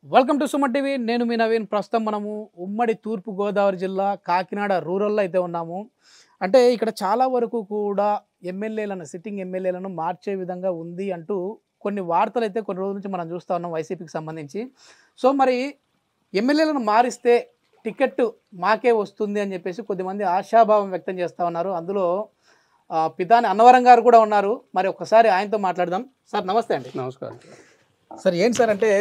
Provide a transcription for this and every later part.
Welcome to Suman TV. నేను మీ నవీన్. ప్రస్తుతం మనము ఉమ్మడి తూర్పు గోదావరి జిల్లా కాకినాడ రూరల్లో అయితే ఉన్నాము. అంటే ఇక్కడ చాలా వరకు కూడా సిట్టింగ్ ఎమ్మెల్యేలను మార్చే విధంగా ఉంది అంటూ కొన్ని వార్తలు అయితే కొన్ని రోజుల నుంచి మనం చూస్తూ ఉన్నాం వైసీపీకి సంబంధించి. సో మరి ఎమ్మెల్యేలను మారిస్తే టికెట్ మాకే వస్తుంది అని చెప్పేసి కొద్దిమంది ఆశాభావం వ్యక్తం చేస్తూ ఉన్నారు. అందులో పితాని అన్నవరం గారు కూడా ఉన్నారు. మరి ఒక్కసారి ఆయనతో మాట్లాడదాం. సార్ నమస్తే అండి. నమస్కారం సార్ ఏంటి సార్ అంటే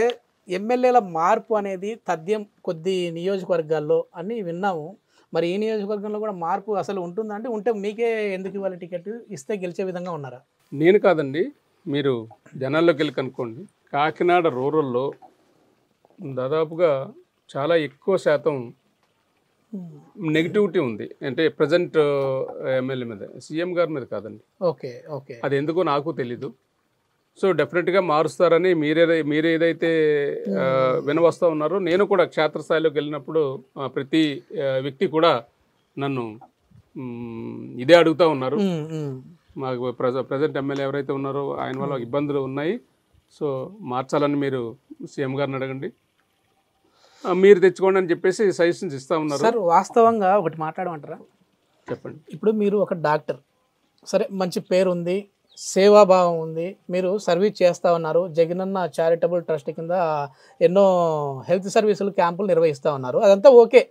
ఎమ్మెల్యేల మార్పు అనేది తథ్యం కొద్ది నియోజకవర్గాల్లో అని విన్నాము. మరి ఈ నియోజకవర్గంలో కూడా మార్పు అసలు ఉంటుందా? అంటే ఉంటే మీకే ఎందుకు ఇవ్వాలి టికెట్, ఇస్తే గెలిచే విధంగా ఉన్నారా? నేను కాదండి, మీరు జనాల్లోకి వెళ్ళి కనుక్కోండి. కాకినాడ రూరల్లో దాదాపుగా చాలా ఎక్కువ శాతం నెగిటివిటీ ఉంది. అంటే ప్రజెంట్ ఎమ్మెల్యే మీద, సీఎం గారి మీద కాదండి. ఓకే ఓకే అది ఎందుకో నాకు తెలీదు. సో డెఫినెట్గా మారుస్తారని మీరు ఏదైతే వినవస్తూ ఉన్నారో, నేను కూడా క్షేత్రస్థాయిలోకి వెళ్ళినప్పుడు ప్రతి వ్యక్తి కూడా నన్ను ఇదే అడుగుతూ ఉన్నారు. మాకు ప్రజెంట్ ఎమ్మెల్యే ఎవరైతే ఉన్నారో ఆయన వల్ల ఇబ్బందులు ఉన్నాయి, సో మార్చాలని మీరు సీఎం గారిని అడగండి, మీరు తెచ్చుకోండి అని చెప్పేసి సజెషన్స్ ఇస్తూ ఉన్నారు. సార్ వాస్తవంగా ఒకటి మాట్లాడమంటారా? చెప్పండి. ఇప్పుడు మీరు ఒక డాక్టర్, సరే మంచి పేరు ఉంది, సేవాభావం ఉంది, మీరు సర్వీస్ చేస్తూ ఉన్నారు. జగనన్న చారిటబుల్ ట్రస్ట్ కింద ఎన్నో హెల్త్ సర్వీసులు క్యాంపులు నిర్వహిస్తూ ఉన్నారు, అదంతా ఓకే.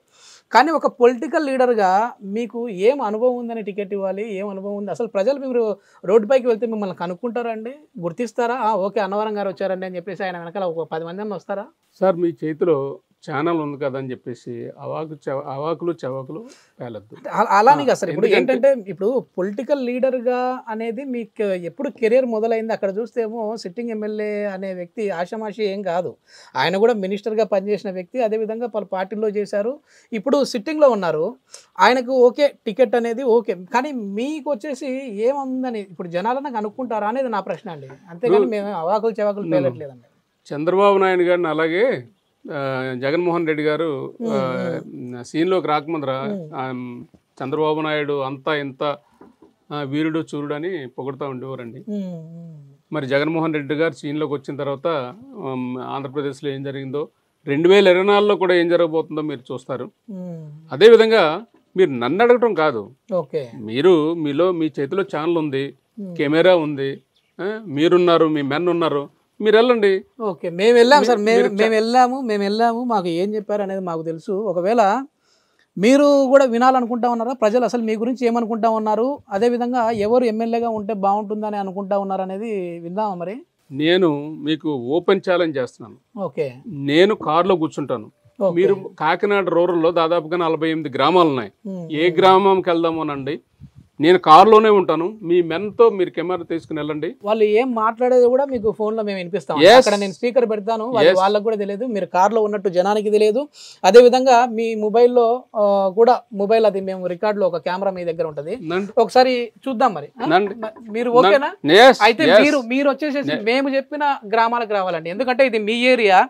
కానీ ఒక పొలిటికల్ లీడర్గా మీకు ఏం అనుభవం ఉందని టికెట్ ఇవ్వాలి? ఏం అనుభవం ఉంది? అసలు ప్రజలు మీరు రోడ్డుపైకి వెళ్తే మిమ్మల్ని కనుక్కుంటారా అండి? గుర్తిస్తారా? ఓకే అన్నవరం గారు వచ్చారండి అని చెప్పేసి ఆయన వెనకాల ఒక 10 మంది అన్న వస్తారా? సార్ మీ చేతిలో ఛానల్ ఉంది కదా అని చెప్పేసి అవాకులు చవాకులు పేలద్దు. అలానే కదా సార్. ఇప్పుడు ఏంటంటే ఇప్పుడు పొలిటికల్ లీడర్గా అనేది మీకు ఎప్పుడు కెరీర్ మొదలైంది. అక్కడ చూస్తే ఏమో సిట్టింగ్ ఎమ్మెల్యే అనే వ్యక్తి ఆషామాషి ఏం కాదు. ఆయన కూడా మినిస్టర్గా పనిచేసిన వ్యక్తి, అదేవిధంగా పలు పార్టీల్లో చేశారు, ఇప్పుడు సిట్టింగ్లో ఉన్నారు. ఆయనకు ఓకే టికెట్ అనేది ఓకే. కానీ మీకు వచ్చేసి ఏముందని ఇప్పుడు జనాలను కనుక్కుంటారా అనేది నా ప్రశ్న అండి. అంతేగాని మేము అవాకులు చవాకులు పేలట్లేదండి. చంద్రబాబు నాయుడు గారిని అలాగే జగన్మోహన్ రెడ్డి గారు సీన్లోకి రాకముందర చంద్రబాబు నాయుడు అంతా ఇంత వీరుడు చూరుడు అని పొగుడుతూ ఉండేవారండి. మరి జగన్మోహన్ రెడ్డి గారు సీన్లోకి వచ్చిన తర్వాత ఆంధ్రప్రదేశ్లో ఏం జరిగిందో, 2024లో కూడా ఏం జరగబోతుందో మీరు చూస్తారు. అదేవిధంగా మీరు నన్ను అడగటం కాదు, మీ చేతిలో ఛానల్ ఉంది, కెమెరా ఉంది, మీరున్నారు, మీ మెన్ ఉన్నారు, మీరు వెళ్ళండి. ఓకే మేము వెళ్ళాము సార్, మేము వెళ్ళాము, మాకు ఏం చెప్పారు అనేది మాకు తెలుసు. ఒకవేళ మీరు కూడా వినాలనుకుంటా ఉన్నారా? ప్రజలు అసలు మీ గురించి ఏమనుకుంటా ఉన్నారు, అదేవిధంగా ఎవరు ఎమ్మెల్యేగా ఉంటే బాగుంటుందని అనుకుంటా ఉన్నారు అనేది విందామా? మరి నేను మీకు ఓపెన్ ఛాలెంజ్ చేస్తున్నాను. ఓకే నేను కారులో కూర్చుంటాను, మీరు కాకినాడ రూరల్లో దాదాపుగా 48 గ్రామాలు ఉన్నాయి, ఏ గ్రామంకి వెళ్దామోనండి, నేను కారులోనే ఉంటాను, మీ మెన్తో మీరు కెమెరా తీసుకుని వెళ్ళండి. వాళ్ళు ఏం మాట్లాడేది కూడా మీకు ఫోన్లో మేము వినిపిస్తాం. అక్కడ నేను స్పీకర్ పెడతాను, వాళ్ళకు కూడా తెలియదు మీరు కార్లో ఉన్నట్టు జనానికి తెలియదు. అదేవిధంగా మీ మొబైల్లో కూడా అది మేము రికార్డులో ఒక కెమెరా మీ దగ్గర ఉంటుంది, ఒకసారి చూద్దాం. మరి మీరు ఓకేనా? అయితే మీరు వచ్చేసేసి మేము చెప్పిన గ్రామాలకు రావాలండి, ఎందుకంటే ఇది మీ ఏరియా.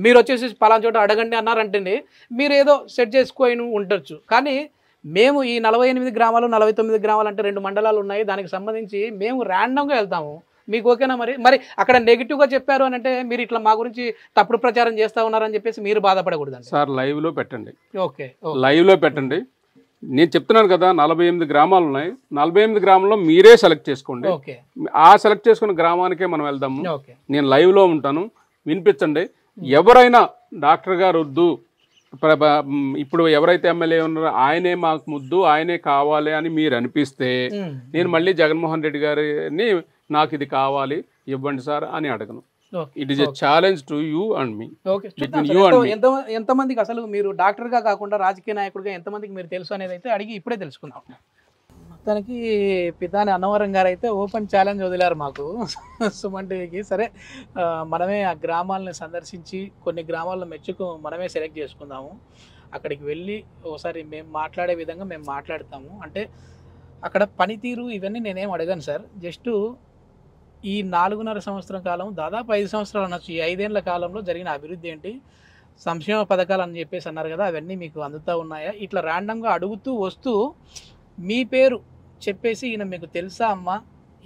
మీరు వచ్చేసి పలానా చోట అడగండి అన్నారంటే మీరు ఏదో సెట్ చేసుకొని ఉండొచ్చు. కానీ మేము ఈ 48 గ్రామాలు 49 గ్రామాలు అంటే 2 మండలాలు ఉన్నాయి, దానికి సంబంధించి మేము ర్యాండమ్గా వెళ్తాము. మీకు ఓకేనా? మరి అక్కడ నెగిటివ్గా చెప్పారు అని అంటే మీరు ఇట్లా మా గురించి తప్పుడు ప్రచారం చేస్తూ ఉన్నారని చెప్పేసి మీరు బాధపడకూడదండి సార్. లైవ్లో పెట్టండి. ఓకే లైవ్లో పెట్టండి. నేను చెప్తున్నాను కదా, 48 గ్రామాలు ఉన్నాయి, 48 గ్రామాల్లో మీరే సెలెక్ట్ చేసుకోండి. ఓకే ఆ సెలెక్ట్ చేసుకున్న గ్రామానికే మనం వెళ్దాము. నేను లైవ్లో ఉంటాను, వినిపించండి. ఎవరైనా డాక్టర్ గారు వద్దు, ఇప్పుడు ఎవరైతే ఎమ్మెల్యే ఉన్నారో ఆయనే మాకు ముద్దు, ఆయనే కావాలి అని మీరు అనిపిస్తే నేను మళ్ళీ జగన్మోహన్ రెడ్డి గారిని నాకు ఇది కావాలి ఇవ్వండి సార్ అని అడగను. It is a challenge to you and me. ఎంతమందికి అసలు మీరు డాక్టర్గా కాకుండా రాజకీయ నాయకుడిగా ఎంతమందికి మీరు తెలుసు అనేది అయితే అడిగి ఇప్పుడే తెలుసుకుందాం. మొత్తానికి పితాని అన్నవరం గారు అయితే ఓపెన్ ఛాలెంజ్ వదిలారు మాకు సుమన్ టీవీకి. సరే మనమే ఆ గ్రామాలను సందర్శించి కొన్ని గ్రామాలను మెచ్చుకు మనమే సెలెక్ట్ చేసుకుందాము. అక్కడికి వెళ్ళి ఒకసారి మేము మాట్లాడే విధంగా మేము మాట్లాడతాము. అంటే అక్కడ పనితీరు ఇవన్నీ నేనేం అడగాను సార్. జస్ట్ ఈ 4.5 సంవత్సరం కాలం, దాదాపు 5 సంవత్సరాలు అనొచ్చు, ఈ 5 ఏళ్ల కాలంలో జరిగిన అభివృద్ధి ఏంటి, సంక్షేమ పథకాలు అని చెప్పేసి అన్నారు కదా, అవన్నీ మీకు అందుతూ ఉన్నాయా? ఇట్లా ర్యాండమ్గా అడుగుతూ వస్తూ మీ పేరు చెప్పేసి ఈయన మీకు తెలుసా అమ్మా,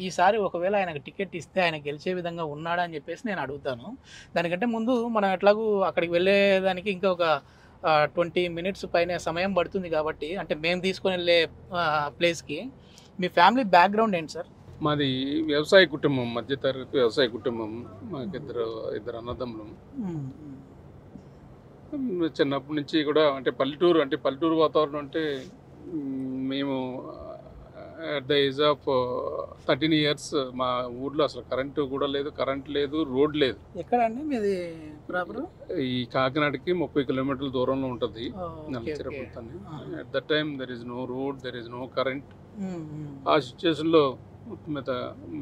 ఈసారి ఒకవేళ ఆయనకు టికెట్ ఇస్తే ఆయన గెలిచే విధంగా ఉన్నాడా అని చెప్పేసి నేను అడుగుతాను. దానికంటే ముందు మనం ఎట్లాగూ అక్కడికి వెళ్ళేదానికి ఇంకా ఒక 20 మినిట్స్ పైన సమయం పడుతుంది కాబట్టి, అంటే మేము తీసుకొని వెళ్ళే ప్లేస్కి. మీ ఫ్యామిలీ బ్యాక్గ్రౌండ్ ఏంటి సార్? మాది వ్యవసాయ కుటుంబం, మధ్యతరగతి వ్యవసాయ కుటుంబం. మాకు ఇద్దరు అన్నదమ్ములు. చిన్నప్పటి నుంచి కూడా అంటే పల్లెటూరు వాతావరణం. అంటే మేము at the age of 13 years మా ఊర్లో అసలు కరెంట్ లేదు, రోడ్ లేదు. ఎక్కడ అండి మీది ప్రాపర్? ఈ కాకినాడకి 30 kilometers దూరంలో ఉంటుంది నల్లచెరుపుతాన్ని. At that time there is no road, there is no current. ఆ సిచ్యువేషన్లో మీద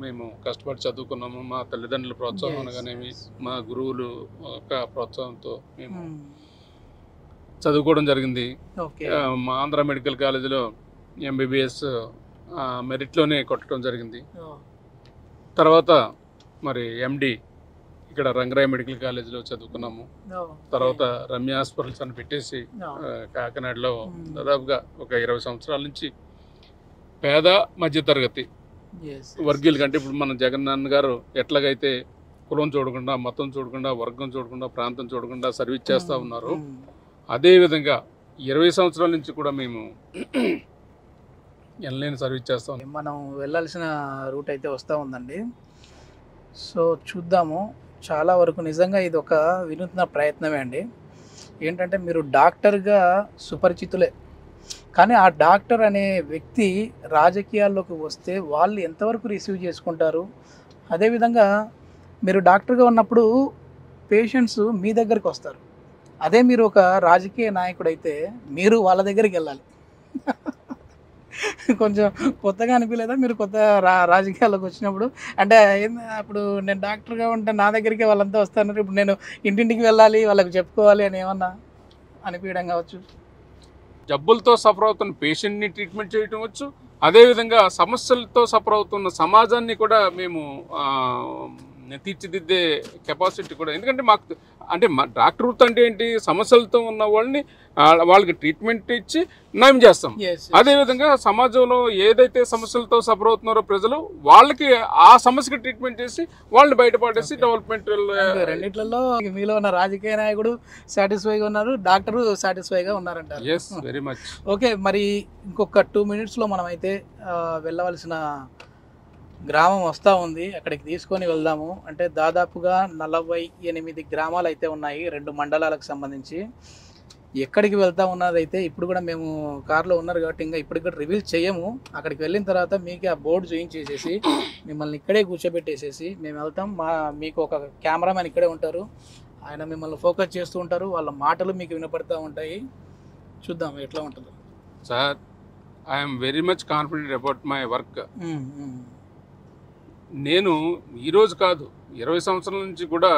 మేము కష్టపడి చదువుకున్నాము. మా తల్లిదండ్రుల ప్రోత్సాహం అనగానేమి, మా గురువులు యొక్క ప్రోత్సాహంతో మేము చదువుకోవడం జరిగింది. మా ఆంధ్ర మెడికల్ కాలేజీలో MBBS మెరిట్లోనే కొట్టడం జరిగింది. తర్వాత మరి MD ఇక్కడ రంగరాయ మెడికల్ కాలేజీలో చదువుకున్నాము. తర్వాత రమ్య హాస్పిటల్స్ అని పెట్టేసి కాకినాడలో దాదాపుగా ఒక 20 సంవత్సరాల నుంచి పేద మధ్యతరగతి వర్గీయుల కంటే ఇప్పుడు మన జగన్నాన్న గారు ఎట్లాగైతే కులం చూడకుండా, మతం చూడకుండా, వర్గం చూడకుండా, ప్రాంతం చూడకుండా సర్వీస్ చేస్తూ ఉన్నారు, అదేవిధంగా 20 సంవత్సరాల నుంచి కూడా మేము ఎన్లైన్ సర్వీస్ చేస్తాం. మనం వెళ్ళాల్సిన రూట్ అయితే వస్తూ ఉందండి. సో చూద్దాము. చాలా వరకు నిజంగా ఇది ఒక వినూత్న ప్రయత్నమే అండి. ఏంటంటే మీరు డాక్టర్గా సుపరిచితులే, కానీ ఆ డాక్టర్ అనే వ్యక్తి రాజకీయాల్లోకి వస్తే వాళ్ళు ఎంతవరకు రిసీవ్ చేసుకుంటారు? అదేవిధంగా మీరు డాక్టర్గా ఉన్నప్పుడు పేషెంట్స్ మీ దగ్గరికి వస్తారు. అదే మీరు ఒక రాజకీయ నాయకుడు అయితే మీరు వాళ్ళ దగ్గరికి వెళ్ళాలి. కొంచెం కొత్తగా అనిపించలేదా మీరు కొత్త రాజకీయాల్లోకి వచ్చినప్పుడు? అంటే అప్పుడు నేను డాక్టర్గా ఉంటే నా దగ్గరికి వాళ్ళంతా వస్తున్నారు, ఇప్పుడు నేను ఇంటింటికి వెళ్ళాలి, వాళ్ళకి చెప్పుకోవాలి అని ఏమన్నా అనిపించడం కావచ్చు. జబ్బులతో సఫర్ అవుతున్న పేషెంట్ని ట్రీట్మెంట్ చేయటం వచ్చు, అదేవిధంగా సమస్యలతో సఫర్ అవుతున్న సమాజాన్ని కూడా మేము తీర్చిదిద్దే కెపాసిటీ కూడా. ఎందుకంటే మాకు అంటే మా డాక్టర్ వృత్తి అంటే ఏంటి, సమస్యలతో ఉన్న వాళ్ళని వాళ్ళకి ట్రీట్మెంట్ ఇచ్చి నయం చేస్తాం. అదేవిధంగా సమాజంలో ఏదైతే సమస్యలతో సఫర్ అవుతున్నారో ప్రజలు, వాళ్ళకి ఆ సమస్యకి ట్రీట్మెంట్ చేసి వాళ్ళని బయటపడేసి డెవలప్మెంట్. రెండిట్లలో మీలో ఉన్న రాజకీయ నాయకుడు సాటిస్ఫైగా ఉన్నారు, డాక్టరు సాటిస్ఫైగా ఉన్నారంటారు. Yes, very much. ఓకే, మరి ఇంకొక 2 minutesలో మనం అయితే వెళ్ళవలసిన గ్రామం వస్తూ ఉంది, అక్కడికి తీసుకొని వెళ్దాము. అంటే దాదాపుగా 48 గ్రామాలు అయితే ఉన్నాయి 2 మండలాలకు సంబంధించి. ఎక్కడికి వెళ్తా ఉన్నదైతే ఇప్పుడు కూడా మేము కార్లో ఉన్నారు కాబట్టి ఇంకా ఇప్పటికి కూడా రివీల్ చేయము. అక్కడికి వెళ్ళిన తర్వాత మీకు ఆ బోర్డు చూయించేసేసి మిమ్మల్ని ఇక్కడే కూర్చోబెట్టేసేసి మేము వెళ్తాం. మీకు ఒక కెమెరామెన్ ఇక్కడే ఉంటారు, ఆయన మిమ్మల్ని ఫోకస్ చేస్తూ ఉంటారు, వాళ్ళ మాటలు మీకు వినపడుతూ ఉంటాయి. చూద్దాం ఎట్లా ఉంటుందో. Sir, I'm very much confident about my work. నేను ఈరోజు కాదు, 20 సంవత్సరాల నుంచి కూడా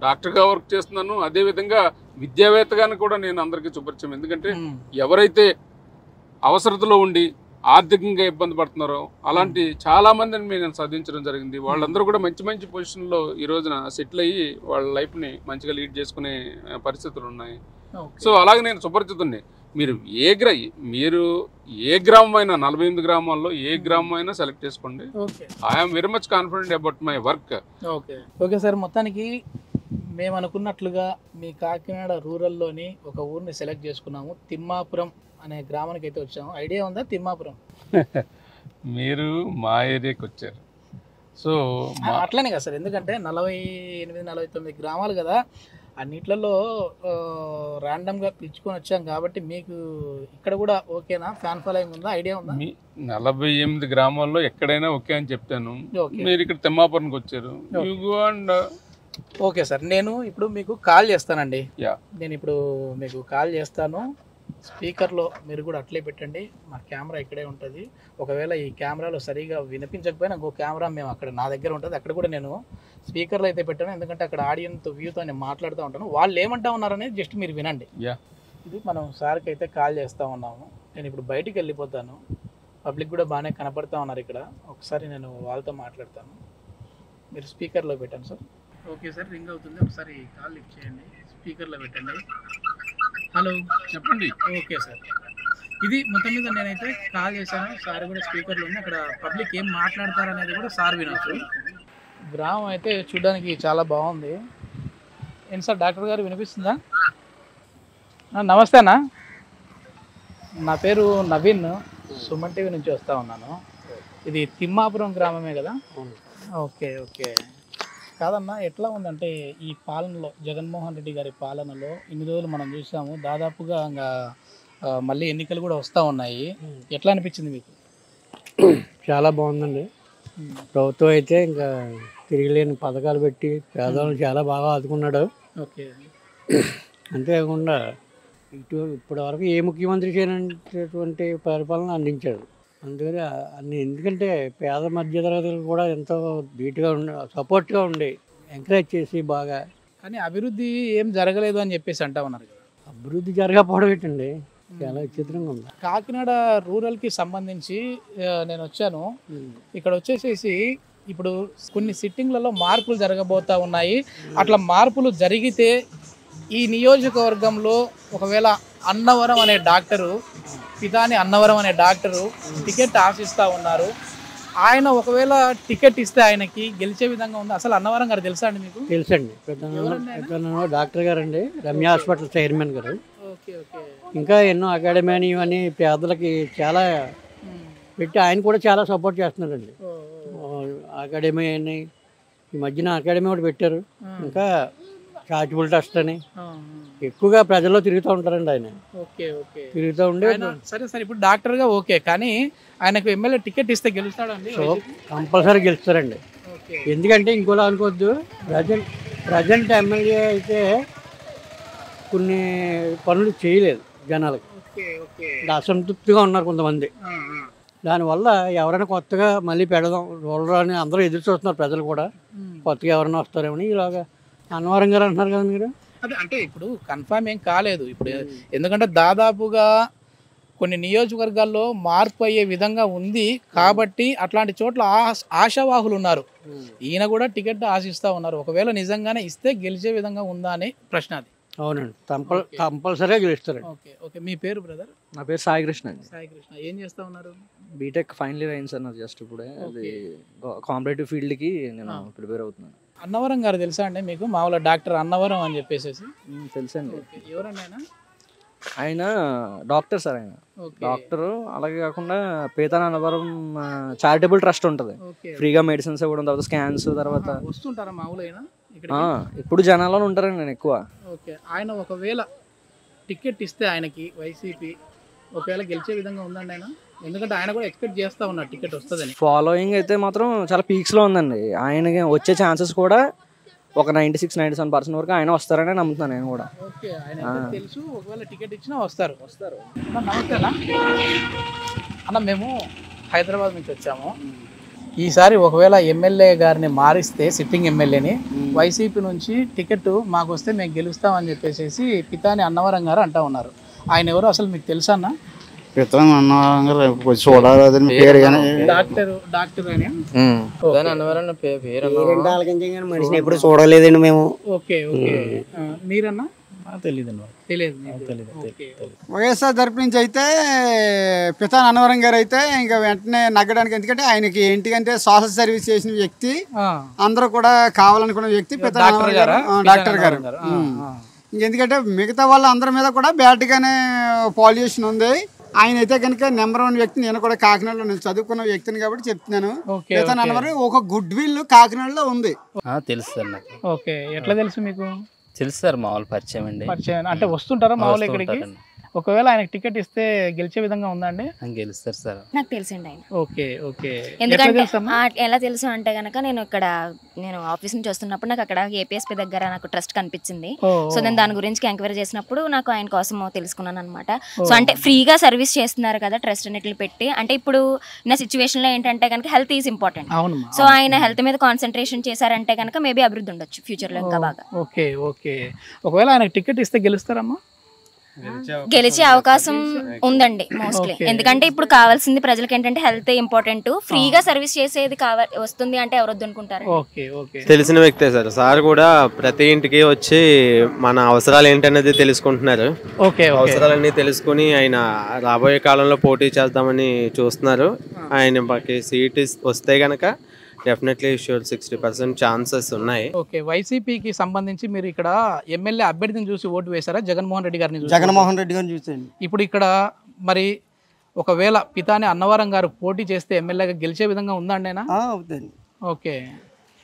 డాక్టర్గా వర్క్ చేస్తున్నాను. అదేవిధంగా విద్యావేత్తగాను కూడా నేను అందరికీ చూపరిచాను. ఎందుకంటే ఎవరైతే అవసరతలో ఉండి ఆర్థికంగా ఇబ్బంది పడుతున్నారో అలాంటి చాలా మందిని నేను సాధించడం జరిగింది. వాళ్ళందరూ కూడా మంచి మంచి పొజిషన్లో ఈ రోజున సెటిల్ అయ్యి వాళ్ళ లైఫ్ని మంచిగా లీడ్ చేసుకునే పరిస్థితులు ఉన్నాయి. సో అలాగే నేను సుపరిచితుడిని. మీరు ఏ గ్రామం అయినా 48 గ్రామాల్లో ఏ గ్రామం అయినా సెలెక్ట్ చేసుకోండి. I'm very much confident about my work. Okay sir, మొత్తానికి మేము అనుకున్నట్లుగా మీ కాకినాడ రూరల్లోని ఒక ఊరిని సెలెక్ట్ చేసుకున్నాము. తిమ్మాపురం అనే గ్రామానికి అయితే వచ్చాము. ఐడియా ఉందా తిమ్మాపురం? మీరు మా ఏరియాకి వచ్చారు. సో అట్లనే కదా సార్, ఎందుకంటే 48-49 గ్రామాలు కదా, అన్నిట్లలో ర్యాండమ్గా పిలుచుకొని వచ్చాం కాబట్టి మీకు ఇక్కడ కూడా ఓకేనా? ఫ్యాన్ ఫాలోయింగ్ ఉందా? ఐడియా ఉందా? 48 గ్రామాల్లో ఎక్కడైనా ఓకే అని చెప్తాను. మీరు ఇక్కడ తిమ్మాపురంకి వచ్చారు. ఓకే సార్, నేను ఇప్పుడు మీకు కాల్ చేస్తానండి. నేను ఇప్పుడు మీకు కాల్ చేస్తాను. స్పీకర్లో మీరు కూడా అట్లే పెట్టండి, మా కెమెరా ఇక్కడే ఉంటుంది. ఒకవేళ ఈ కెమెరాలో సరిగా వినిపించకపోయినా ఇంకో కెమెరా మేము అక్కడ నా దగ్గర ఉంటుంది, అక్కడ కూడా నేను స్పీకర్లో అయితే పెట్టాను. ఎందుకంటే అక్కడ ఆడియన్స్ వ్యూతో నేను మాట్లాడుతూ ఉంటాను. వాళ్ళు ఏమంటా ఉన్నారనేది జస్ట్ మీరు వినండి. ఇది మనం సార్కి అయితే కాల్ చేస్తూ ఉన్నాము. నేను ఇప్పుడు బయటికి వెళ్ళిపోతాను, పబ్లిక్ కూడా బాగానే కనపడుతూ ఉన్నారు ఇక్కడ. ఒకసారి నేను వాళ్ళతో మాట్లాడతాను. మీరు స్పీకర్లో పెట్టండి సార్. ఓకే సార్, రింగ్ అవుతుంది, ఒకసారి కాల్ లిఫ్ట్ చేయండి, స్పీకర్లో పెట్టండి. హలో, చెప్పండి. ఓకే సార్, ఇది మొత్తం మీద నేనైతే కాల్ చేశాను, సార్ కూడా స్పీకర్లో ఉంది, అక్కడ పబ్లిక్ ఏం మాట్లాడతారు అనేది కూడా సార్ వినొచ్చు. గ్రామం అయితే చూడడానికి చాలా బాగుంది. ఏంటి సార్ డాక్టర్ గారు వినిపిస్తుందా? నమస్తే అన్న, నా పేరు నవీన్, సుమన్ టీవీ నుంచి వస్తూ ఉన్నాను. ఇది తిమ్మాపురం గ్రామమే కదా? Okay okay. కాదన్నా, ఎట్లా ఉందంటే ఈ పాలనలో, జగన్మోహన్ రెడ్డి గారి పాలనలో ఇన్ని రోజులు మనం చూసాము, దాదాపుగా ఇంకా మళ్ళీ ఎన్నికలు కూడా వస్తూ ఉన్నాయి. ఎట్లా అనిపించింది మీకు? చాలా బాగుందండి. ప్రభుత్వం అయితే ఇంకా తిరిగిలేని పథకాలు పెట్టి పేదవాళ్ళు చాలా బాగా ఆదుకున్నాడు. ఓకే. అంతేకాకుండా ఇప్పటి వరకు ఏ ముఖ్యమంత్రి చేయనటువంటి పరిపాలన అందించాడు. అందుకని ఎందుకంటే పేద మధ్యతరగతులు కూడా ఎంతో ధీటుగా ఉండి సపోర్ట్గా ఉండి ఎంకరేజ్ చేసి బాగా. కానీ అభివృద్ధి ఏం జరగలేదు అని చెప్పేసి అంటా ఉన్నారు కదా. అభివృద్ధి జరగకపోవడం ఏంటండి, చాలా విచిత్రంగా ఉంది. కాకినాడ రూరల్కి సంబంధించి నేను వచ్చాను. ఇక్కడ వచ్చేసేసి ఇప్పుడు కొన్ని సిట్టింగ్లలో మార్పులు జరగబోతూ ఉన్నాయి. అట్లా మార్పులు జరిగితే ఈ నియోజకవర్గంలో ఒకవేళ అన్నవరం అనే డాక్టరు, పితాని అన్నవరం అనే డాక్టరు టికెట్ ఆశిస్తూ ఉన్నారు. ఆయన ఒకవేళ టికెట్ ఇస్తే ఆయనకి గెలిచే విధంగా ఉంది. అసలు అన్నవరం గారు తెలుసా అండి మీకు? తెలుసండి, పెద్ద డాక్టర్ గారు అండి, రమ్య హాస్పిటల్ చైర్మన్ గారు. ఇంకా ఎన్నో అకాడమీ అని పేదలకి చాలా పెట్టి ఆయన కూడా చాలా సపోర్ట్ చేస్తున్నారండి. అకాడమీ అని ఈ మధ్యన అకాడమీ కూడా పెట్టారు. ఇంకా చారిటబుల్ ట్రస్ట్ అని ఎక్కువగా ప్రజల్లో తిరుగుతూ ఉంటారండి ఆయన. తిరుగుతూ ఉండే. సరే సరే, ఇప్పుడు డాక్టర్గా ఓకే, కానీ ఆయనకు ఎమ్మెల్యే టికెట్ ఇస్తే గెలుస్తాడండి? కంపల్సరీ గెలుస్తారండి. ఎందుకంటే ఇంకోలా అనుకోవద్దు, ప్రజెంట్ ఎమ్మెల్యే అయితే కొన్ని పనులు చేయలేదు జనాలకి, అసంతృప్తిగా ఉన్నారు కొంతమంది. దానివల్ల ఎవరైనా కొత్తగా మళ్ళీ పెడదాం రోలర్ అని అందరూ ఎదురు చూస్తున్నారు ప్రజలు కూడా, కొత్తగా ఎవరైనా వస్తారేమని. ఇలాగా అన్నవరం గారు అంటున్నారు కదా మీరు. అదే అంటే ఇప్పుడు కన్ఫామ్ ఏం కాలేదు ఇప్పుడు, ఎందుకంటే దాదాపుగా కొన్ని నియోజకవర్గాల్లో మార్పు అయ్యే విధంగా ఉంది కాబట్టి అట్లాంటి చోట్ల ఆశావాహులు ఉన్నారు. ఈయన కూడా టికెట్ ఆశిస్తూ ఉన్నారు. ఒకవేళ నిజంగానే ఇస్తే గెలిచే విధంగా ఉందా అనే ప్రశ్న అది. అవునండి, కంపల్సరీగా గెలుస్తారు. Okay okay. మీ పేరు బ్రదర్? నా పేరు సాయి కృష్ణ అండి. సాయి కృష్ణ, ఏం చేస్తూ ఉన్నారు? బీటెక్ ఫైనల్ ఇయర్ అయింది సార్ నాకు జస్ట్ ఇప్పుడే. అది కాంపిటేటివ్ ఫీల్డ్కి నేను ప్రిపేర్ అవుతున్నాను. అన్నవరం గారు తెలుసా అండి మీకు? మామూలుగా డాక్టర్ అన్నవరం అని చెప్పేసి తెలుసండి. ఎవరండి ఆయన? ఆయన డాక్టర్ సార్, ఆయన డాక్టరు. అలాగే కాకుండా పీతాని అన్నవరం చారిటబుల్ ట్రస్ట్ ఉంటుంది, ఫ్రీగా మెడిసిన్స్ ఇవ్వడం, తర్వాత స్కాన్స్, తర్వాత వస్తుంటారా మామూలుగా? ఇప్పుడు జనాల్లో ఉంటారండి నేను ఎక్కువ. ఓకే. ఆయన ఒకవేళ టికెట్ ఇస్తే ఆయనకి వైసీపీ ఒకవేళ గెలిచే విధంగా ఉందండి ఆయన? ఎందుకంటే ఆయన కూడా ఎక్స్పెక్ట్ చేస్తూ ఉన్నారు టికెట్ వస్తుందని. ఫాలోయింగ్ అయితే మాత్రం చాలా పీక్స్లో ఉందండి. ఆయనకి వచ్చే ఛాన్సెస్ కూడా ఒక 96-97% వరకు ఆయన వస్తారని నమ్ముతున్నాను నేను కూడా. ఓకే, ఆయన తెలుసు. ఒకవేళ టికెట్ ఇచ్చినా వస్తారు. నమస్తే అన్న, మేము హైదరాబాద్ నుంచి వచ్చాము. ఈసారి ఒకవేళ ఎమ్మెల్యే గారిని మారిస్తే, సిట్టింగ్ ఎమ్మెల్యేని, వైసీపీ నుంచి టికెట్ మాకు వస్తే మేము గెలుస్తామని చెప్పేసి పితాని అన్నవరం గారు అంటూ ఉన్నారు. ఆయన ఎవరు అసలు మీకు తెలుసా అన్న? పితాని అన్నవరం గారు చూడాలని పేరు కానీ డాక్టర్ అని మనిషిని ఎప్పుడు చూడలేదండి మేము. Okay okay. మీరన్నా? తెలియదు. వైఎస్ఆర్ తరపు నుంచి అయితే పితాని అన్నవరం గారు అయితే ఇంకా వెంటనే నగ్గడానికి, ఎందుకంటే ఆయనకి ఏంటికంటే సోషల్ సర్వీస్ చేసిన వ్యక్తి, అందరూ కూడా కావాలనుకున్న వ్యక్తి పితాని అన్నవరం గారు, డాక్టర్ గారు. ఇంకెందుకంటే మిగతా వాళ్ళ అందరి మీద కూడా బ్యాడ్గానే పాల్యూషన్ ఉంది. ఆయన అయితే కనుక నెంబర్ 1 వ్యక్తి. నేను కూడా కాకినాడలో నేను చదువుకున్న వ్యక్తిని కాబట్టి చెప్తున్నాను. పితాని అన్నవరం ఒక గుడ్ విల్ కాకినాడలో ఉంది. తెలుసు సార్ నాకు. ఓకే, ఎట్లా తెలుసు మీకు? తెలుసు సార్, మామూలు పరిచయం అండి. పరిచయం అంటే వస్తుంటారా మామూలు ఇక్కడికి? ఒకవేళ ఆయనకి టికెట్ ఇస్తే గెలిచే విధంగా ఉందా అండి? గెలుస్తారు సార్. నాకు తెలుసండి ఆయన. Okay okay. ఎందుకంటే ఎలా తెలుసు అంటే గనక నేను ఆఫీస్ నుంచి వస్తున్నప్పుడు నాకు అక్కడ ఏపీఎస్పీ దగ్గర నాకు ట్రస్ట్ కనిపించింది. సో నేను దాని గురించి ఎంక్వైరీ చేసినప్పుడు నాకు ఆయన కోసం తెలుసుకున్నాను అనమాట. సో అంటే ఫ్రీగా సర్వీస్ చేస్తున్నారు కదా ట్రస్ట్ అన్నిటిని పెట్టి. అంటే ఇప్పుడు నా సిచ్యువేషన్ లో ఏంటంటే కనుక హెల్త్ ఈజ్ ఇంపార్టెంట్. సో ఆయన హెల్త్ మీద కాన్సన్ట్రేషన్ చేశారంటే కనుక మేబీ అభివృద్ధి ఉండొచ్చు ఫ్యూచర్ లో ఇంకా బాగా. Okay okay. ఒకవేళ ఆయనకి టికెట్ ఇస్తే గెలుస్తారమ్మా? గెలిచే అవకాశం ఉందండి మోస్ట్లీ. ఎందుకంటే ఇప్పుడు కావాల్సింది ప్రజలకు ఏంటంటే హెల్త్ ఇంపార్టెంట్. ఫ్రీగా సర్వీస్ చేసేది వస్తుంది అంటే ఎవరొద్దు అనుకుంటారు. తెలిసిన వ్యక్తే సార్. సార్ కూడా ప్రతి ఇంటికి వచ్చి మన అవసరాలు ఏంటనేది తెలుసుకుంటున్నారు. అవసరాలన్నీ తెలుసుకుని ఆయన రాబోయే కాలంలో పోటీ చేద్దామని చూస్తున్నారు. ఆయన సీట్ వస్తే గనక డెఫినెట్లీ షూర్ 60% ఛాన్సెస్ ఉన్నాయి. ఓకే, వైసీపీకి సంబంధించి మీరు ఇక్కడ ఎమ్మెల్యే అభ్యర్థిని చూసి ఓటు వేశారా, జగన్మోహన్ రెడ్డి గారిని చూసి? జగన్మోహన్ రెడ్డి గారిని చూసాను. ఇప్పుడు ఇక్కడ మరి ఒకవేళ పితాని అన్నవరం గారు పోటీ చేస్తే ఎమ్మెల్యేగా గెలిచే విధంగా ఉందండి ఆయన? అవుతుంది. ఓకే,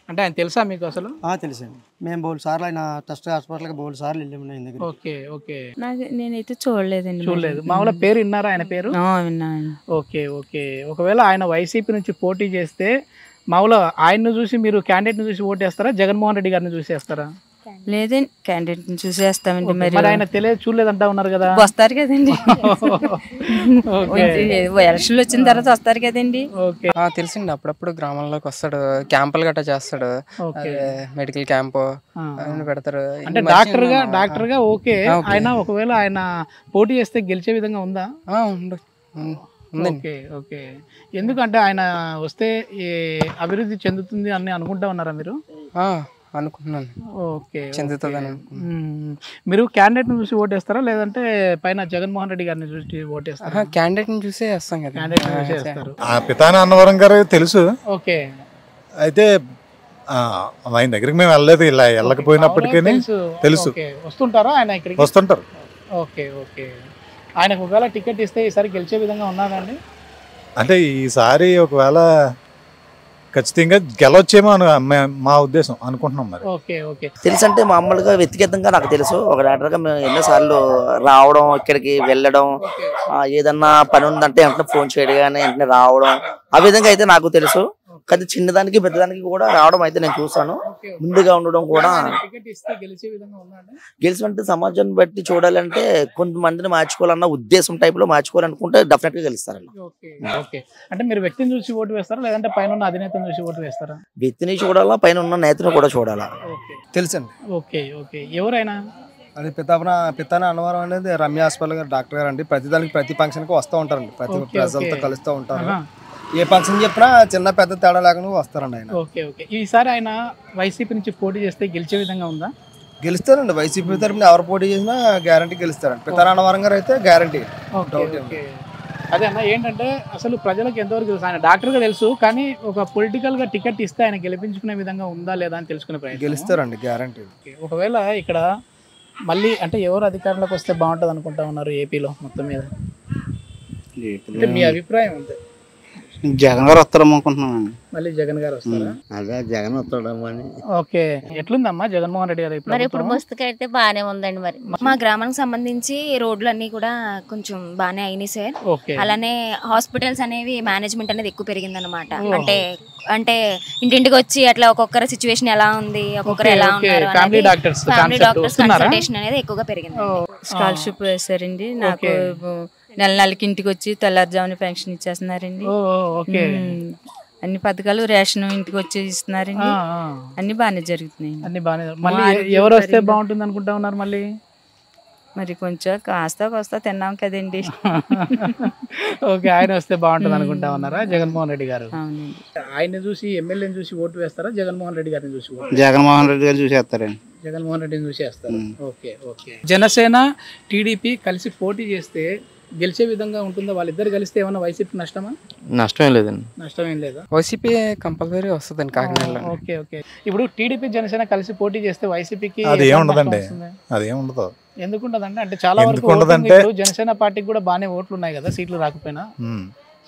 అంటే ఆయన తెలుసా మీకు అసలు? తెలుసండి, మేము బోల్ సార్లు ఆయన ట్రస్ట్ హాస్పిటల్కి బోల్ సార్లు వెళ్ళాము. ఓకే ఓకే, నేనైతే చూడలేదండి. చూడలేదు. మామూలుగా పేరు విన్నారా ఆయన పేరు? విన్నాను. ఓకే ఓకే, ఒకవేళ ఆయన వైసీపీ నుంచి పోటీ చేస్తే మామూలుగా ఆయన్ను చూసి మీరు క్యాండిడేట్ని చూసి ఓటేస్తారా, జగన్మోహన్ రెడ్డి గారిని చూసి వేస్తారా? లేదండి, క్యాండిడేట్ చూసేస్తామండి. మరి ఆయన తెలియదు, చూడలేదంటా ఉన్నారు కదా. వస్తారు కదండి, ఎలక్షన్లు వచ్చిన తర్వాత వస్తారు కదండి. తెలిసిండి, అప్పుడప్పుడు గ్రామంలోకి వస్తాడు, క్యాంపులు గట్రా చేస్తాడు, మెడికల్ క్యాంపు పెడతారు. అంటే డాక్టర్ గా ఓకే. ఆయన ఒకవేళ ఆయన పోటీ చేస్తే గెలిచే విధంగా ఉందా? ఓకే ఓకే, ఎందుకంటే ఆయన వస్తే అభివృద్ధి చెందుతుంది అని అనుకుంటా ఉన్నారా మీరు? అనుకుంటున్నాను. ఓకే, చెందుతుందని. మీరు క్యాండిడేట్ ని చూసి ఓటేస్తారా లేదంటే పైన జగన్మోహన్ రెడ్డి గారిని చూసి ఓటేస్తారా? క్యాండిడేట్ ని చూసే వేస్తాం కదా. క్యాండిడేట్ ని చూసి వేస్తారు. పితాని అన్నవరం గారు తెలుసు. ఓకే, అయితే ఆయన దగ్గరికి మేము వెళ్ళలేదు, ఇలా వెళ్ళకపోయినప్పటికీ తెలుసు. వస్తుంటారా ఆయన ఇక్కడికి? వస్తుంటారు. ఓకే ఓకే, ఆయనకు ఒకవేళ టికెట్ ఇస్తే ఈసారి గెలిచే విధంగా ఉన్నారండి? అంటే ఈసారి ఒకవేళ ఖచ్చితంగా గెలవచ్చేమో అని మా ఉద్దేశం అనుకుంటున్నాం. మరి ఓకే ఓకే, తెలుసు అంటే మామూలుగా వ్యక్తిగతంగా నాకు తెలుసు. ఒక డాక్టర్గా మేము ఎన్నోసార్లు రావడం, ఇక్కడికి వెళ్ళడం, ఏదన్నా పని ఉందంటే వెంటనే ఫోన్ చేయడం కానీ వెంటనే రావడం, ఆ విధంగా అయితే నాకు తెలుసు. కానీ చిన్నదానికి పెద్దదానికి కూడా రావడం అయితే నేను చూసాను. ముందుగా ఉండడం కూడా గెలిచినట్టు సమాజాన్ని బట్టి చూడాలంటే కొంతమందిని మార్చుకోవాలన్న ఉద్దేశం టైప్ లో మార్చుకోవాలనుకుంటే డెఫినెట్ గా గెలుస్తారండి. అంటే మీరు వ్యక్తిని చూసి ఓటు వేస్తారా లేదంటే పైన ఉన్న అధినేతను చూసి ఓటు వేస్తారా? వ్యక్తిని చూడాలా, పైన ఉన్న నేతను కూడా చూడాలా. తెలుసండి. ఓకే ఓకే, ఎవరైనా అది పితాని అన్నవరం అనేది రమ్య హాస్పిటల్ గారు డాక్టర్ గారు అండి. ప్రతి ఫంక్షన్ కి వస్తూ ఉంటారండి, ప్రతి ప్రజలతో కలుస్తూ ఉంటారు. ఏ ఫంక్షన్ చెప్పినా చిన్న పెద్ద తేడా లేకుండా వస్తారండి ఆయన. ఓకే ఓకే, ఈసారి ఆయన వైసీపీ నుంచి పోటీ చేస్తే గెలిచే విధంగా ఉందా? గెలుస్తారండి. వైసీపీ తరపున ఎవరు పోటీ చేసినా గ్యారంటీ గెలుస్తారండి. పితాని అన్నవరం గారు అయితే గ్యారంటీ. అదే అన్న, ఏంటంటే అసలు ప్రజలకు ఎంతవరకు తెలుసు? ఆయన డాక్టర్గా తెలుసు, కానీ ఒక పొలిటికల్ గా టికెట్ ఇస్తే ఆయన గెలిపించుకునే విధంగా ఉందా లేదా అని తెలుసుకునే ప్రయత్నం. గెలుస్తారండి గ్యారంటీ. ఒకవేళ ఇక్కడ మళ్ళీ అంటే ఎవరు అధికారంలోకి వస్తే బాగుంటుంది అనుకుంటా ఉన్నారు ఏపీలో మొత్తం మీద? మీ అభిప్రాయం అంతే. జగన్ గారు వస్తారమ్మా అనుకుంటున్నాను. మళ్ళీ జగన్ గారు వస్తారా? అదే జగన్ వస్తాడమ్మా అని. ఓకే, ఎట్లుందమ్మా జగన్మోహన్ రెడ్డి గారు మరి ఇప్పుడు పుస్తకం అయితే బాగానే ఉందండి. మరి మా గ్రామానికి సంబంధించి రోడ్లు అన్ని కూడా కొంచెం బాగానే అయినాయి సార్. అలానే హాస్పిటల్స్ అనేవి మేనేజ్మెంట్ అనేది ఎక్కువ పెరిగింది అనమాట. అంటే ఇంటింటికి వచ్చి అట్లా ఒక్కొక్కరి సిచ్యువేషన్ ఎలా ఉంది, ఒక్కొక్కరు ఎలా ఉన్నారు, ఫ్యామిలీ డాక్టర్స్ కన్సల్టేషన్ అనేది ఎక్కువగా పెరిగింది. స్కాలర్షిప్ వేసారండి నాకు. నెలకి ఇంటికి వచ్చి తెల్లారుజామున పెన్షన్ ఇచ్చేస్తున్నారండి. అన్ని పథకాలు రేషన్ ఇంటికి వచ్చి ఇస్తున్నారండి. అన్ని బాగానే జరుగుతున్నాయి. అన్ని బాగానే. మళ్ళీ ఎవరు వస్తే బాగుంటుంది అనుకుంటా ఉన్నారు? మళ్ళీ మరి కొంచెం కాస్త తిన్నాం కదండి. ఓకే, ఆయన వస్తే బాగుంటుంది అనుకుంటా ఉన్నారా జగన్మోహన్ రెడ్డి గారు? ఆయన చూసి ఎమ్మెల్యేని చూసి ఓటు వేస్తారా, జగన్మోహన్ రెడ్డి గారిని చూసి? జగన్మోహన్ రెడ్డి గారు చూసేస్తారండి. జగన్మోహన్ రెడ్డిని చూసి వేస్తారు. ఓకే ఓకే, జనసేన టీడీపీ కలిసి పోటీ చేస్తే గెలిచే విధంగా ఉంటుందా? వాళ్ళిద్దరు కలిస్తే ఏమన్నా వైసీపీ నష్టమా? నష్టం ఏం లేదండి. నష్టం ఏం లేదా? వైసీపీ కంపల్సరీ వస్తుందండి కాకినాడలో. ఓకే ఓకే, ఇప్పుడు టీడీపీ జనసేన కలిసి పోటీ చేస్తే వైసీపీకి అదేముండదండి. అదేముండదు. ఎందుకు ఉండదండి? అంటే చాలా వరకు జనసేన పార్టీకి కూడా బాగానే ఓట్లు ఉన్నాయి కదా, సీట్లు రాకపోయినా.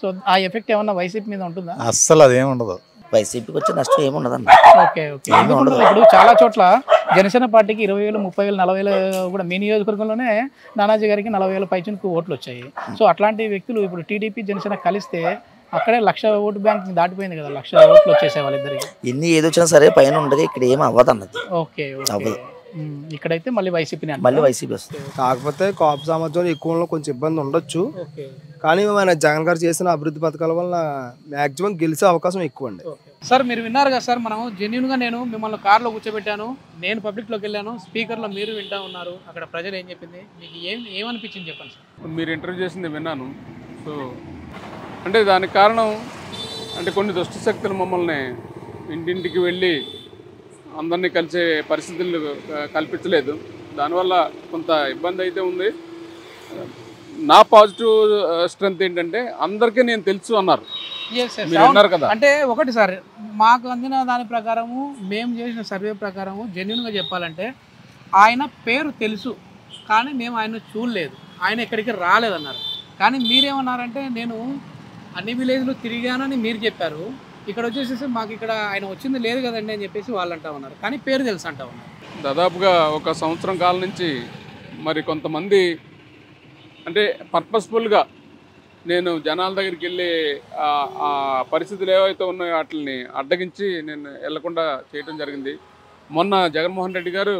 సో ఆ ఎఫెక్ట్ ఏమన్నా వైసీపీ మీద ఉంటుందా? అస్సలు అదేం ఉండదు. వైసీపీకి వచ్చే నష్టం ఏముండదండి. ఓకే ఓకే, ఇప్పుడు చాలా చోట్ల జనసేన పార్టీకి 20,000, 30,000, 40,000 కూడా మీ నియోజకవర్గంలోనే నానాజీ గారికి 40,000 పైచుకు ఓట్లు వచ్చాయి. సో అట్లాంటి వ్యక్తులు ఇప్పుడు టీడీపీ జనసేన కలిస్తే అక్కడే 1,00,000 ఓటు బ్యాంక్ దాటిపోయింది కదా, 1,00,000 ఓట్లు వచ్చేసాయి వాళ్ళిద్దరికి. ఎన్ని ఏదొచ్చినా సరే పైన ఉండదు, ఇక్కడ ఏమి అవ్వదు అన్నది. ఓకే, ఇక్కడైతే మళ్ళీ వైసీపీ మళ్ళీ వైసీపీ వస్తుంది. కాకపోతే కాపు సామర్థ్యం ఎక్కువ కొంచెం ఇబ్బంది ఉండొచ్చు, కానీ మన జగన్ గారు చేసిన అభివృద్ధి పథకాల వల్ల మాక్సిమం గెలిచే అవకాశం ఎక్కువ అండి. సార్ మీరు విన్నారు కదా సార్, మనం జెన్యున్గా నేను మిమ్మల్ని కార్లో కూర్చోబెట్టాను, నేను పబ్లిక్లోకి వెళ్ళాను, స్పీకర్లో మీరు వింటా ఉన్నారు, అక్కడ ప్రజలు ఏం చెప్పింది, మీకు ఏమనిపించింది చెప్పండి సార్. మీరు ఇంటర్వ్యూ చేసింది విన్నాను. సో అంటే దానికి కారణం అంటే కొన్ని దుష్ట శక్తులు మమ్మల్ని ఇంటింటికి వెళ్ళి అందరినీ కలిసే పరిస్థితులు కల్పించలేదు. దానివల్ల కొంత ఇబ్బంది అయితే ఉంది. నా పాజిటివ్ స్ట్రెంత్ ఏంటంటే అందరికీ నేను తెలుసు అన్నారు. కదా అంటే ఒకటి సార్, మాకు అందిన దాని ప్రకారము, మేము చేసిన సర్వే ప్రకారము జెన్యున్గా చెప్పాలంటే ఆయన పేరు తెలుసు, కానీ మేము ఆయన చూడలేదు, ఆయన ఎక్కడికి రాలేదన్నారు. కానీ మీరేమన్నారంటే నేను అన్ని విలేజ్లు తిరిగానని మీరు చెప్పారు, ఇక్కడ వచ్చేసేసి మాకు ఇక్కడ ఆయన వచ్చింది లేదు కదండి అని చెప్పేసి వాళ్ళు అంటా ఉన్నారు, కానీ పేరు తెలుసు అంటా ఉన్నారు. దాదాపుగా 1 సంవత్సరం కాలం నుంచి మరి కొంతమంది అంటే పర్పస్ఫుల్గా నేను జనాల దగ్గరికి వెళ్ళి ఆ పరిస్థితులు ఏవైతే ఉన్నాయో వాటిని అడ్డగించి నేను వెళ్లకుండా చేయడం జరిగింది. మొన్న జగన్మోహన్ రెడ్డి గారు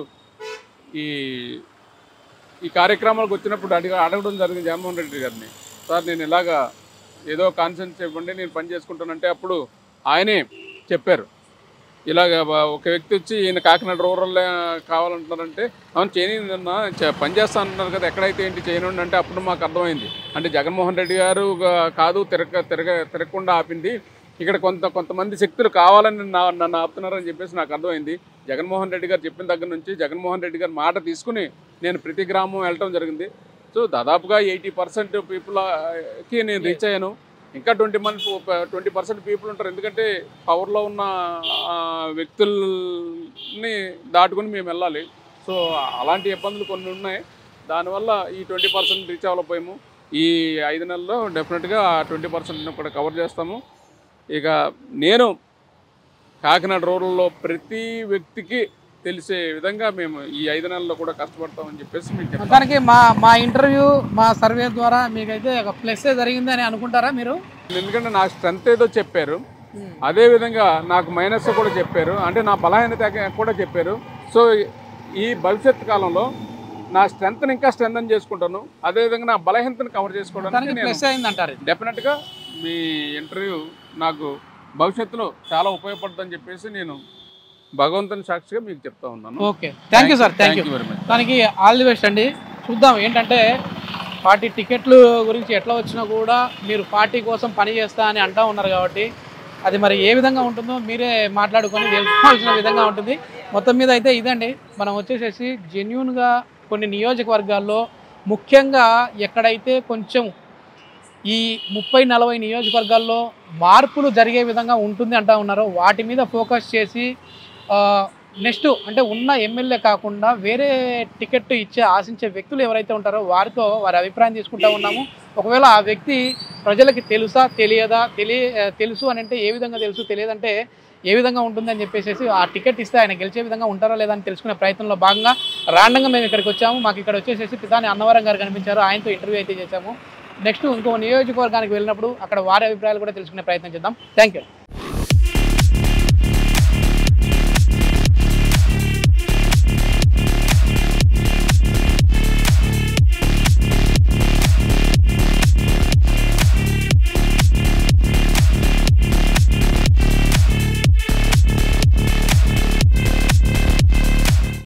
ఈ కార్యక్రమాలకు వచ్చినప్పుడు అడగడం జరిగింది జగన్మోహన్ రెడ్డి గారిని, సార్ నేను ఇలాగా ఏదో కాన్సెన్స్ ఇవ్వండి నేను పని చేసుకుంటానంటే అప్పుడు ఆయనే చెప్పారు, ఇలాగ ఒక వ్యక్తి వచ్చి ఈయన కాకినాడ రూరల్ కావాలంటున్నారంటే అవును చేయని పని చేస్తా అంటున్నారు కదా, ఎక్కడైతే ఏంటి చేయనండి అంటే అప్పుడు మాకు అర్థమైంది అంటే జగన్మోహన్ రెడ్డి గారు కాదు తిరగకుండా ఆపింది, ఇక్కడ కొంతమంది శక్తులు కావాలని నన్ను ఆపుతున్నారని చెప్పేసి నాకు అర్థమైంది. జగన్మోహన్ రెడ్డి గారు చెప్పిన దగ్గర నుంచి జగన్మోహన్ రెడ్డి గారి మాట తీసుకుని నేను ప్రతి గ్రామం వెళ్ళటం జరిగింది. సో దాదాపుగా 80% పీపుల్కి నేను రీచ్ అయ్యాను. ఇంకా 20% పీపుల్ ఉంటారు, ఎందుకంటే పవర్లో ఉన్న వ్యక్తుల్ని దాటుకుని మేము వెళ్ళాలి. సో అలాంటి ఇబ్బందులు కొన్ని ఉన్నాయి, దానివల్ల ఈ 20% రీచ్ అవ్వలేకపోయాము. ఈ 5 నెలల్లో డెఫినెట్గా 20% కూడా కవర్ చేస్తాము. ఇక నేను కాకినాడ రూరల్లో ప్రతి వ్యక్తికి తెలిసే విధంగా మేము ఈ 5 నెలల్లో కూడా కష్టపడతామని చెప్పేసి మీకు చెప్తాను. దానికి మా ఇంటర్వ్యూ మా సర్వే ద్వారా మీకైతే ఒక ప్లస్ జరిగింది అని అనుకుంటారా మీరు? ఎందుకంటే నా స్ట్రెంత్ ఏదో చెప్పారు, అదేవిధంగా నాకు మైనస్ కూడా చెప్పారు, అంటే నా బలహీనత కూడా చెప్పారు. సో ఈ భవిష్యత్ కాలంలో నా స్ట్రెంత్ని ఇంకా స్ట్రెంథన్ చేసుకుంటాను, అదేవిధంగా నా బలహీనతను కవర్ చేసుకోవడానికి డెఫినెట్గా మీ ఇంటర్వ్యూ నాకు భవిష్యత్తులో చాలా ఉపయోగపడుతుందని చెప్పేసి నేను భగవంతుని సాక్షిగా మీకు చెప్తా ఉన్నాను. Okay, thank you sir, thank you very much. దానికి ఆల్ ది బెస్ట్ అండి. చూద్దాం ఏంటంటే పార్టీ టికెట్లు గురించి ఎట్లా వచ్చినా కూడా మీరు పార్టీ కోసం పని చేస్తా అని అంటూ ఉన్నారు కాబట్టి అది మరి ఏ విధంగా ఉంటుందో మీరే మాట్లాడుకొని తెలుసుకోవాల్సిన విధంగా ఉంటుంది. మొత్తం మీద అయితే ఇదండి, మనం వచ్చేసేసి జెన్యూన్గా కొన్ని నియోజకవర్గాల్లో ముఖ్యంగా ఎక్కడైతే కొంచెం ఈ 30-40 నియోజకవర్గాల్లో మార్పులు జరిగే విధంగా ఉంటుంది అంటూ ఉన్నారో వాటి మీద ఫోకస్ చేసి నెక్స్ట్ అంటే ఉన్న ఎమ్మెల్యే కాకుండా వేరే టికెట్ ఇచ్చే ఆశించే వ్యక్తులు ఎవరైతే ఉంటారో వారితో వారి అభిప్రాయం తీసుకుంటూ ఉన్నాము. ఒకవేళ ఆ వ్యక్తి ప్రజలకి తెలుసా తెలియదా, తెలుసు అని అంటే ఏ విధంగా తెలుసు, తెలియదంటే ఏ విధంగా ఉంటుందని చెప్పేసి ఆ టికెట్ ఇస్తే ఆయన గెలిచే విధంగా ఉంటారా లేదా అని తెలుసుకునే ప్రయత్నంలో భాగంగా రాండంగా మేము ఇక్కడికి వచ్చాము. మాకు ఇక్కడ వచ్చేసేసి పితాని అన్నవరం గారు కనిపించారు, ఆయనతో ఇంటర్వ్యూ అయితే చేశాము. నెక్స్ట్ ఇంకో నియోజకవర్గానికి వెళ్ళినప్పుడు అక్కడ వారి అభిప్రాయాలు కూడా తెలుసుకునే ప్రయత్నం చేద్దాం. Thank you.